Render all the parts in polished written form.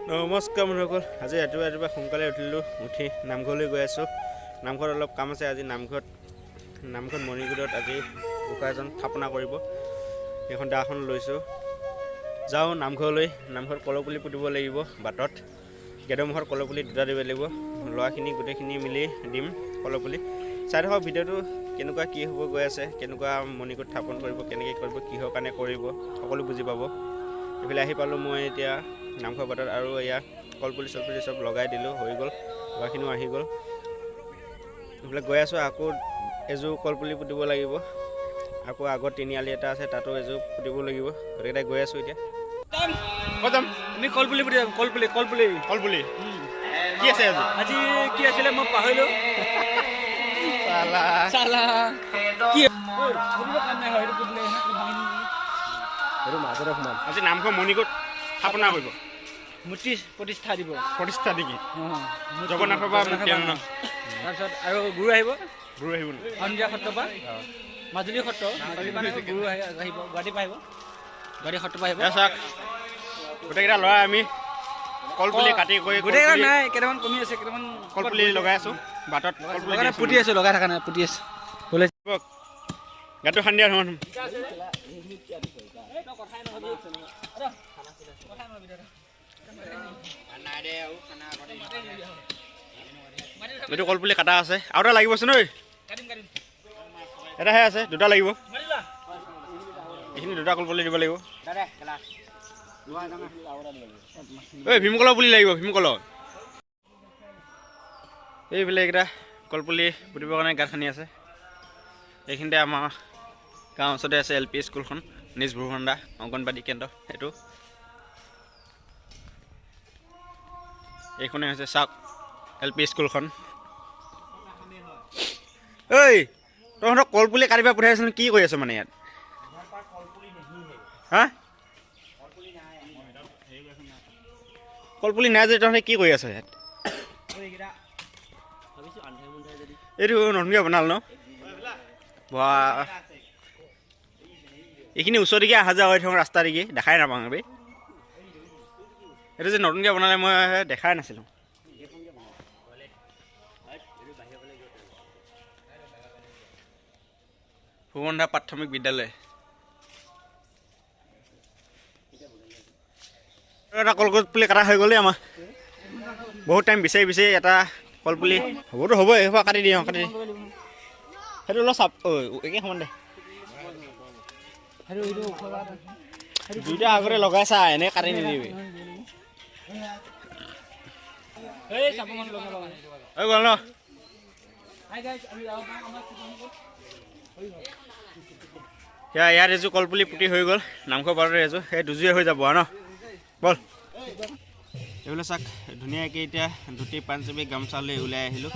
নমস্কাৰ বন্ধুসকল, আজি ৰাতিপুৱা সোনকালে উঠিলোঁ। উঠি নামঘৰলৈ গৈ আছোঁ। নামঘৰত অলপ কাম আছে। আজি নামঘৰত মণিকূটত আজি বোকা এজন স্থাপনা কৰিব। সেইখন দাখন লৈছোঁ। যাওঁ নামঘৰলৈ। নামঘৰত কলপুলি পুতিব লাগিব। বাটত গেদমুখত কলপুলি দুটা দিব লাগিব। ল'ৰাখিনি গোটেইখিনি মিলি দিম কলপুলি। চাই থাকক ভিডিঅ'টো কেনেকুৱা কি হ'ব গৈ আছে, কেনেকুৱা মণিকূট স্থাপন কৰিব, কেনেকৈ কৰিব, কিহৰ কাৰণে কৰিব, সকলো বুজি পাব। এইফালে আহি পালোঁ মই এতিয়া নামঘৰ বাটত, আৰু এয়া কলপুলি চলপুলি চব লগাই দিলোঁ, হৈ গ'ল। ল'ৰাখিনিও আহি গ'ল। এইফালে গৈ আছোঁ। আকৌ এযোৰ কলপুলি পুতিব লাগিব। আকৌ আগত তিনিআলি এটা আছে, তাতো এযোৰ পুতিব লাগিব। গোটেইকেইটাই গৈ আছোঁ এতিয়া। আমি কলপুলি পুতিম। কলপুলি কি আছে আজি কি আছিলে মই পাহৰিলোঁ। আজি নামঘৰ মণিকূট স্থাপনা কৰিব, মূৰ্তি প্ৰতিষ্ঠা দিব। প্ৰতিষ্ঠা নেকি? জগন্নাথৰ পৰা তাৰপিছত আৰু গুৰু আহিব সন্ধিয়া সত্ৰৰ পৰা, মাজুলী সত্ৰ, মাজুলী মানে গুৰু আহিব, গুৱাহাটীৰ পৰা আহিব, গুৱাহাটী সত্ৰৰ পৰা আহিব। চাওক গোটেইকেইটা ল'ৰা আমি কলপুলি কাটি কৰি গোটেইকেইটা নাই, কেইটামান কমি আছে, কেইটামান কলপুলি লগাই আছোঁ বাটত। পুতি আছোঁ, লগাই থকা নাই, পুতি আছোঁ। গাটো খান্দি আৰু এইটো কলপুলি কাটা আছে, আৰু এটা লাগিবচোন ঐ। এটাহে আছে, দুটা লাগিব। এইখিনি দুটা কলপুলি দিব লাগিব। ঐ ভীমকলৰ পুলি লাগিব, ভীমকলৰ। এইফালে এইকেইটা কলপুলি পুতিবৰ কাৰণে গাঁত খান্দি আছে। এইখিনিতে আমাৰ গাঁৱৰ ওচৰতে আছে LP স্কুলখন, নিজ ভূখণ্ডা অংগনবাদী কেন্দ্ৰ। এইখনেই হৈছে চাওক LP স্কুলখন। ঐ তহঁতক কলপুলি কাটিব পঠাইছিল, কি কৰি আছ মানে ইয়াত? হা কলপুলি নাই যদি তহঁতে কি কৰি আছ ইয়াত? এইটো নতুনকৈ বনাল ন? এইখিনি ওচৰ দিকে অহা যোৱা কৰি থাকোঁ, ৰাস্তা দিকে দেখাই নাপাওঁ বে। এইটো যে নতুনকৈ বনালে মই দেখাই নাছিলোঁ। ভূখণ্ডা প্ৰাথমিক বিদ্যালয়। এটা কলপুলি কাটা হৈ গ'লেই আমাৰ। বহুত টাইম বিচাৰি এটা কলপুলি হ'বতো হ'বই, এইসোপা কাটি দিওঁ, কাটি দি সেইটো অলপ চাপ একে সমান দে। দুইটা আগতে লগাই চা, এনেই কাটি নিদিবি। হৈ গ'ল ন? ইয়াত এযোৰ কলপুলি পুতি হৈ গ'ল। নামঘৰ বাৰতে এযোৰ, সেই দুযোৰে হৈ যাব আৰু ন? বল এইবিলাক চাক ধুনীয়াকৈ এতিয়া ধুতি পাঞ্জাবী গামোচা লৈ ওলাই আহিলোঁ।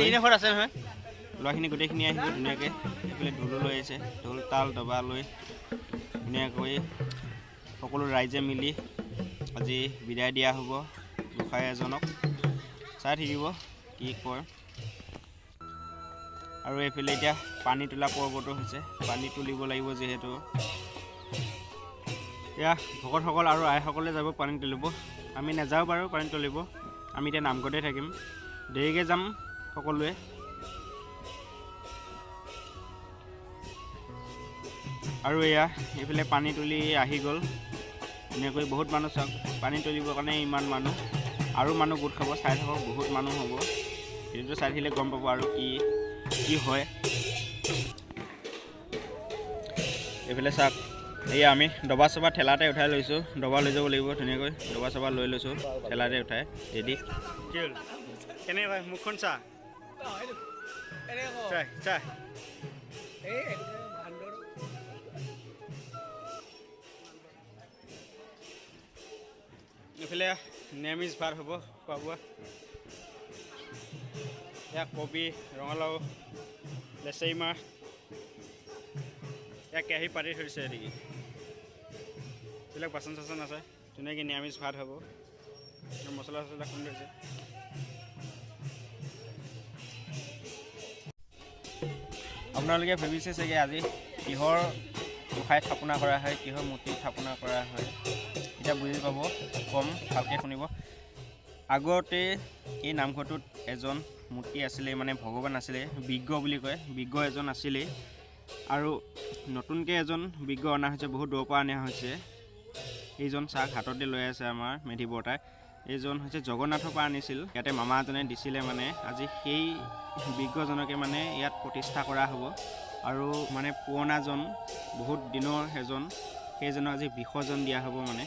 এইডোখৰত আছে নহয়, ল'ৰাখিনি গোটেইখিনি আহিব ধুনীয়াকৈ। এইফালে ঢোলো লৈ আহিছে, ঢোল তাল দবা লৈ ধুনীয়াকৈ সকলো ৰাইজে মিলি আজি বিদায় দিয়া হ'ব গোসাঁই এজনক। চাই থাকিব কি কয়। আৰু এইফালে এতিয়া পানী তোলা পৰ্বতো হৈছে, পানী তুলিব লাগিব যিহেতু। এয়া ভকতসকল আৰু আইসকলে যাব পানী তুলিব। আমি নাযাওঁ বাৰু পানী তুলিব, আমি এতিয়া নামঘৰতে থাকিম। দেৰিকৈ যাম সকলোৱে। আৰু এয়া এইফালে পানী তুলি আহি গ'ল ধুনীয়াকৈ। বহুত মানুহ চাওক, পানী তুলিবৰ কাৰণে ইমান মানুহ, আৰু মানুহ গোট খাব। চাই থাকক, বহুত মানুহ হ'ব। সেইটো চাই থাকিলে গম পাব আৰু কি হয়। এইফালে চাওক, এয়া আমি ডবা চবা ঠেলাতে উঠাই লৈছোঁ। ডবা লৈ যাব লাগিব ধুনীয়াকৈ। ডবা চবা লৈ লৈছোঁ, ঠেলাতে উঠাই ৰেডি। কেনেকৈ মুখখন চা, চাই এইফালে নিৰামিষ ভাত হ'ব, খোৱা বোৱা। ইয়াত কবি, ৰঙালাও, লেচেৰি মাহ, ইয়াত কেৰাহী পাতি থৈছে নেকি। এইবিলাক বাচন চাচন আছে, ধুনীয়াকৈ নিৰামিষ ভাত হ'ব। মছলা চছলা খুন্দি থৈছে। আপোনালোকে ভাবিছে চাগে আজি কিহৰ গোসাঁই স্থাপনা কৰা হয়, কিহৰ মূৰ্তি স্থাপনা কৰা হয়। এতিয়া বুজি পাব, কম ভালকৈ শুনিব। আগতে এই নামঘৰটোত এজন মূৰ্তি আছিলে, মানে ভগৱান আছিলে, বিজ্ঞ বুলি কয়, বিজ্ঞ এজন আছিলেই। আৰু নতুনকৈ এজন বিজ্ঞ অনা হৈছে, বহুত দূৰৰ পৰা অনা হৈছে। এইজন চাক হাততে লৈ আছে আমাৰ মেধি বৰ্তাই। এইজন হৈছে জগন্নাথৰ পৰা আনিছিল, ইয়াতে মামা এজনে দিছিলে। মানে আজি সেই বিজ্ঞজনকে মানে ইয়াত প্ৰতিষ্ঠা কৰা হ'ব। আৰু মানে পুৰণাজন, বহুত দিনৰ এজন, সেইজনক আজি বিসৰ্জন দিয়া হ'ব। মানে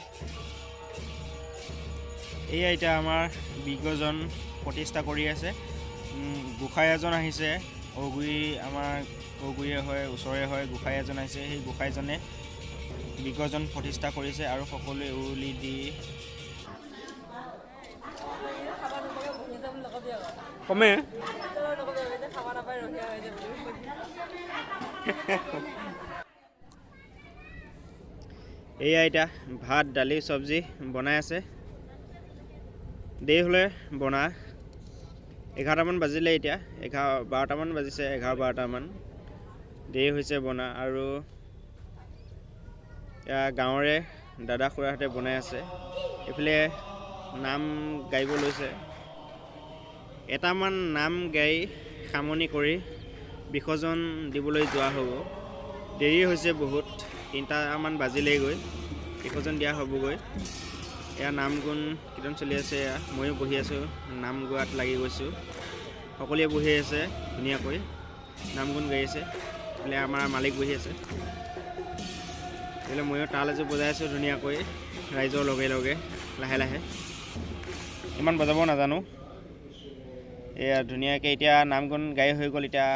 এয়া এতিয়া আমাৰ বিজ্ঞজন প্ৰতিষ্ঠা কৰি আছে। গোসাঁই এজন আহিছে, আমাৰ অগুৰিয়ে হয়, ওচৰে হয়, গোসাঁই এজন আহিছে। সেই গোসাঁইজনে বিজ্ঞজন প্ৰতিষ্ঠা কৰিছে আৰু সকলোৱে উৰুলি দি কমে এয়া এতিয়া ভাত, দালি, চব্জি বনাই আছে। দেৰি হ'লে বনা 11টামান বাজিলে, এতিয়া 12টামান বাজিছে, 11-12টামান দেৰি হৈছে বনা। আৰু এয়া গাঁৱৰে দাদা খুৰাহঁতে বনাই আছে। এইফালে নাম গাইব লৈছে। এটামান নাম গাই সামৰণি কৰি বিসৰ্জন দিবলৈ যোৱা হ'ব। দেৰি হৈছে বহুত, 3টামান বাজিলেইগৈ, বিসৰ্জন দিয়া হ'বগৈ। এয়া নাম গুণ কীৰ্তন চলি আছে, এয়া ময়ো বহি আছোঁ, নাম গোৱাত লাগি গৈছোঁ। সকলোৱে বহি আছে, ধুনীয়াকৈ নাম গুণ গাই আছে। এইফালে আমাৰ মালিক বহি আছে। এইফালে ময়ো তাল এযোৰ বজাই আছোঁ ধুনীয়াকৈ, ৰাইজৰ লগে লগে লাহে লাহে। ইমান বজাব নাজানো। এয়া ধুনীয়াকৈ এতিয়া নাম গুণ গাই হৈ গ'ল। এতিয়া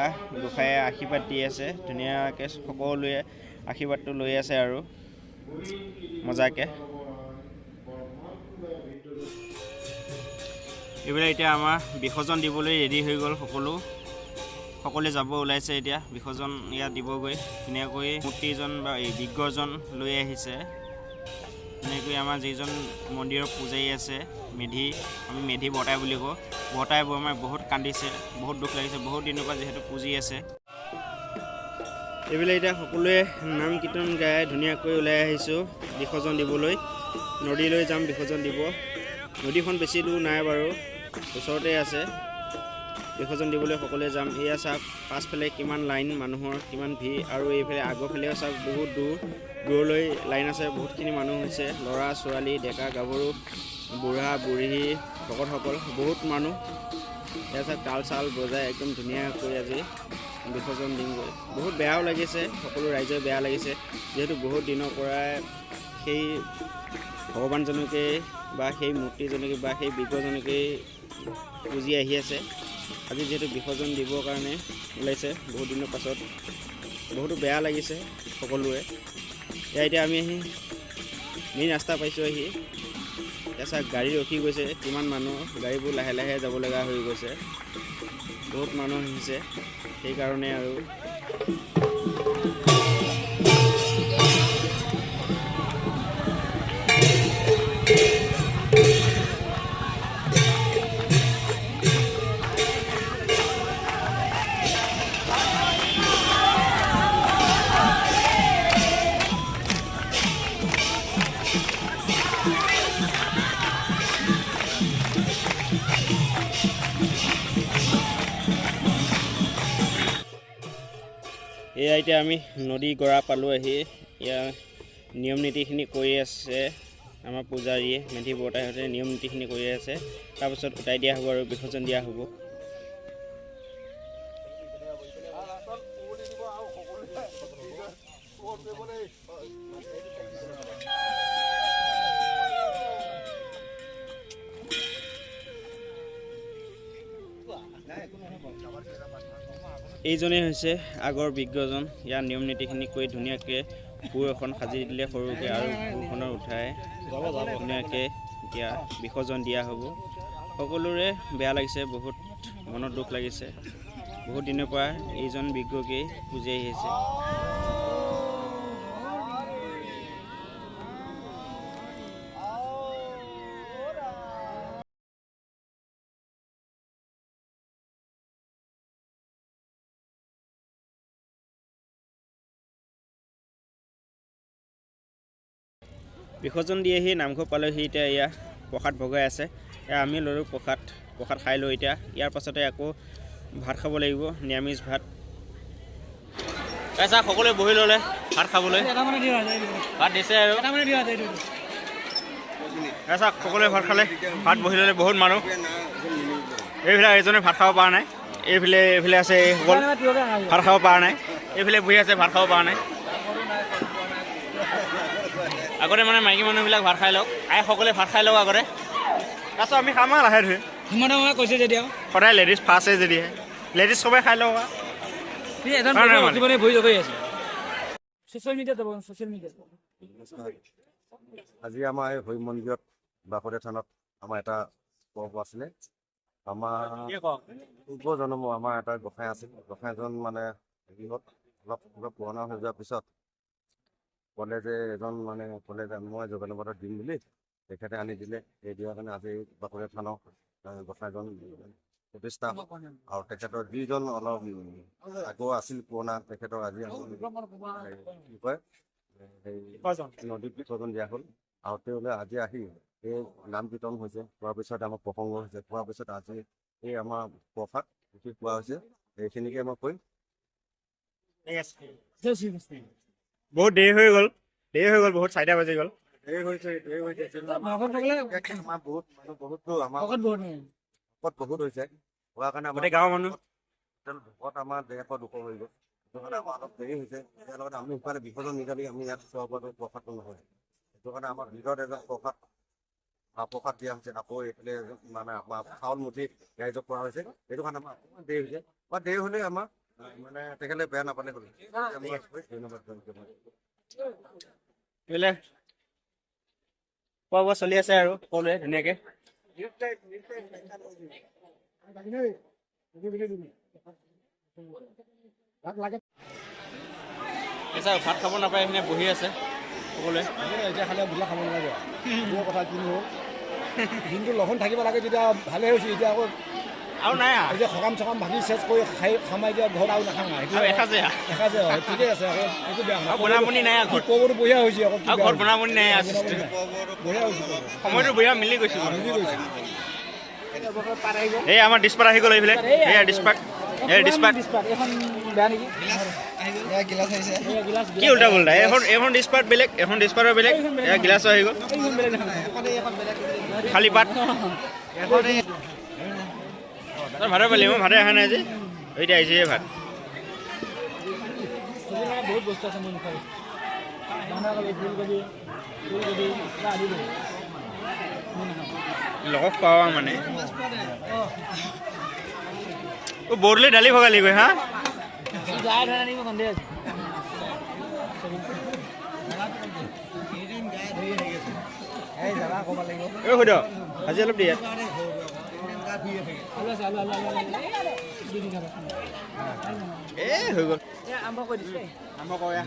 গোসাঁয়ে আশীৰ্বাদ দি আছে ধুনীয়াকৈ, সকলোৱে আশীৰ্বাদটো লৈ আছে আৰু মজাকৈ। এইবিলাক এতিয়া আমাৰ বিসৰ্জন দিবলৈ ৰেডি হৈ গ'ল। সকলোৱে যাব ওলাইছে এতিয়া বিসৰ্জন ইয়াত দিবগৈ। ধুনীয়াকৈ মূৰ্তিজন বা এই বিজ্ঞজন লৈ আহিছে। ধুনীয়াকৈ আমাৰ যিজন মন্দিৰৰ পূজাৰী আছে, আমি মেধি বৰ্তাই বুলি কওঁ, বৰ্তাই আমাৰ বহুত কান্দিছে, বহুত দুখ লাগিছে, বহুত দিনৰ পৰা যিহেতু পুজি আছে। এইবিলাক এতিয়া সকলোৱে নাম কীৰ্তন গাই ধুনীয়াকৈ ওলাই আহিছোঁ বিসৰ্জন দিবলৈ। নদীলৈ যাম বিসৰ্জন দিব। নদীখন বেছি দূৰ নাই বাৰু, ওচৰতে আছে। বিসৰ্জন দিবলৈ সকলোৱে যাম। এয়া চাওক পাছফালে কিমান লাইন মানুহৰ, কিমান ভিৰ। আৰু এইফালে আগৰফালেও চাওক বহুত দূৰলৈ লাইন আছে, বহুতখিনি মানুহ হৈছে, ল'ৰা ছোৱালী, ডেকা গাভৰু, বুঢ়া বুঢ়ী, ভকতসকল, বহুত মানুহ। এয়া চাওক তাল চাল বজাই একদম ধুনীয়াকৈ আজি বিসৰ্জন দিমগৈ। বহুত বেয়াও লাগিছে, সকলো ৰাইজৰ বেয়া লাগিছে, যিহেতু বহুত দিনৰ পৰাই সেই ভগৱানজনকেই বা সেই মূৰ্তিজনকেই বা সেই বিজ্ঞজনকেই পুজি আহি আছে। আজি যিহেতু বিসৰ্জন দিবৰ কাৰণে ওলাইছে বহুত দিনৰ পাছত, বহুতো বেয়া লাগিছে সকলোৰে। এতিয়া আমি আহি মেইন ৰাস্তা পাইছোঁ। এতিয়া চাওক গাড়ী ৰখি গৈছে, কিমান মানুহ, গাড়ীবোৰ লাহে লাহে যাব লগা হৈ গৈছে, বহুত মানুহ আহিছে সেইকাৰণে। আৰু এয়া এতিয়া আমি নদী গৰা পালোঁ আহি। ইয়াৰ নিয়ম নীতিখিনি কৰি আছে আমাৰ পূজাৰীয়ে, মেধি বৰ্তাইহঁতে নিয়ম নীতিখিনি কৰি আছে। তাৰপিছত উটাই দিয়া হ'ব আৰু বিসৰ্জন দিয়া হ'ব। এইজনেই হৈছে আগৰ বিজ্ঞজন। ইয়াৰ নিয়ম নীতিখিনি কৰি ধুনীয়াকৈ ভূৰ এখন সাজি দিলে সৰুকৈ, আৰু ভূৰখনৰ উঠাই ধুনীয়াকৈ এতিয়া বিসৰ্জন দিয়া হ'ব। সকলোৰে বেয়া লাগিছে, বহুত মনত দুখ লাগিছে, বহুত দিনৰ পৰা এইজন বিজ্ঞকেই পুজি আহিছে। বিসৰ্জন দি আহি নামঘৰ পালেহি এতিয়া এয়া প্ৰসাদ ভগাই আছে এয়া আমি ল'লোঁ প্ৰসাদ খাই লৈ এতিয়া ইয়াৰ পাছতে আকৌ ভাত খাব লাগিব নিৰামিষ ভাত এছা সকলোৱে বহি ল'লে ভাত খাবলৈ ভাত দিছে আৰু এছা সকলোৱে ভাত খালে ভাত বহি ল'লে বহুত মানুহ এইফালে এজনে ভাত খাব পৰা নাই এইফালে আছে সকল ভাত খাব পৰা নাই এইফালে বহি আছে ভাত খাব পৰা নাই আগতে মানে মাইকী মানুহবিলাক ভাত খাই লওক সকলোৱে ভাত খাই লওক আগতে তাৰপিছত আমি খাম আৰু লাহে ধৰি কৈছে যেতিয়া সদায় লেডিজ ফাৰ্ষ্টে যদিহে লেডিজ সবাই খাই লওক আজি আমাৰ এই হৰি মন্দিৰত বাসুদেৱ থানত আমাৰ এটা পৰ্ব আছিলে আমাৰ পূৰ্বজন্মৰ আমাৰ এটা গোসাঁই আছিল গোসাঁইজন মানে অলপ পুৰণা হৈ যোৱাৰ পিছত ক'লে যে এজন মানে ক'লে যে মই যোগানুবাদত দিম বুলি তেখেতে আনি দিলে এই দিয়াৰ কাৰণে আজি বাসুদেৱ থানৰ গোসাঁইজন প্ৰতিষ্ঠা আৰু তেখেতৰ যিজন অলপ আগৰ আছিল পুৰণা তেখেতৰ আজি কি কয় নদীত বিসৰ্জন দিয়া হ'ল আৰু তেওঁলৈ আজি আহি এই নাম কীৰ্তন হৈছে খোৱাৰ পিছত আমাৰ প্ৰসংগ হৈছে খোৱাৰ পিছত আজি এই আমাৰ প্ৰসাদ খোৱা হৈছে এইখিনিকে মই কৈ বহুত দেৰি হৈ গ'ল বহুত 4টা বাজি গ'ল বহুত হৈছে হোৱাৰ কাৰণে আমাৰ গাঁৱৰ মানুহ ভোকত আমাৰ 150-200 হৈ গ'ল সেইটো কাৰণে আমাৰ অলপ দেৰি হৈছে ইয়াৰ লগতে আমি ইফালে বিসৰ্জন নিদিলে আমি ইয়াত খোৱা বোৱাটো প্ৰসাদটো নহয় সেইটো কাৰণে আমাৰ ভিতৰত এজন প্ৰসাদ দিয়া হৈছে আকৌ এইফালে মানে আমাৰ চাউল মুঠি ৰাইজক খোৱা হৈছে সেইটো কাৰণে আমাৰ অকণমান দেৰি হৈছে বা দেৰি হ'লে আমাৰ মানে তেখেতে বেয়া নাপালে হ'ল ধন্যবাদ এইফালে খোৱা বোৱা চলি আছে আৰু সকলোৱে ধুনীয়াকৈ ভাত খাব নাপায় এইখিনি বহি আছে সকলোৱে এতিয়া খালে বোলা খাব নালাগে কথা কিনো হ'ল দিনটো লঘোণ থাকিব লাগে তেতিয়া ভালে হৈছে এতিয়া আকৌ আৰু নাই এতিয়া সকাম চকাম ভাগি চেচ কৰি খামাই দিয়া ঘৰত আৰু নাখাওঁ এসাঁজে হয় ঠিকে আছে আকৌ একো বেয়া নহয় বনাবনি নাই ক'বতো বঢ়িয়া হৈছে আকৌ ঘৰত বনাবনি নাই বঢ়িয়া হৈছে সময়টো বঢ়িয়া মিলি গৈছে এই আমাৰ ডিছপাত আহি গ'ল এইফালে এয়া ডিছপাত কি উল্টা পুল্টা এখন ডিছপাত বেলেগ এখন ডিছপাতৰ বেলেগ এয়া গিলাচো আহি গ'ল খালী পাত ভাতে পালি মই ভাতে অহা নাই যে এতিয়া আহিছে ভাত বহুত বস্তু আছে মোৰ লগত খোৱা মানে বৰলি দালি ভগালি গৈ হা সুধ আজি অলপ দিয়ে হৈ গ'ল আৰম্ভ কৰি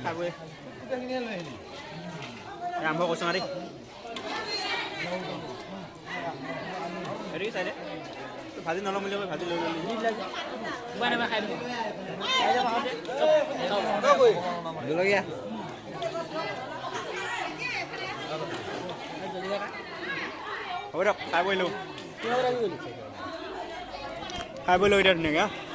খাবই আৰম্ভ কৰিছো মাৰি হেৰি চাই দে ভাজি নল'ম বুলি ভাজি লৈ জলকীয়া হ'ব দিয়ক খাই বৈ লওঁ এতিয়া ধুনীয়াকৈ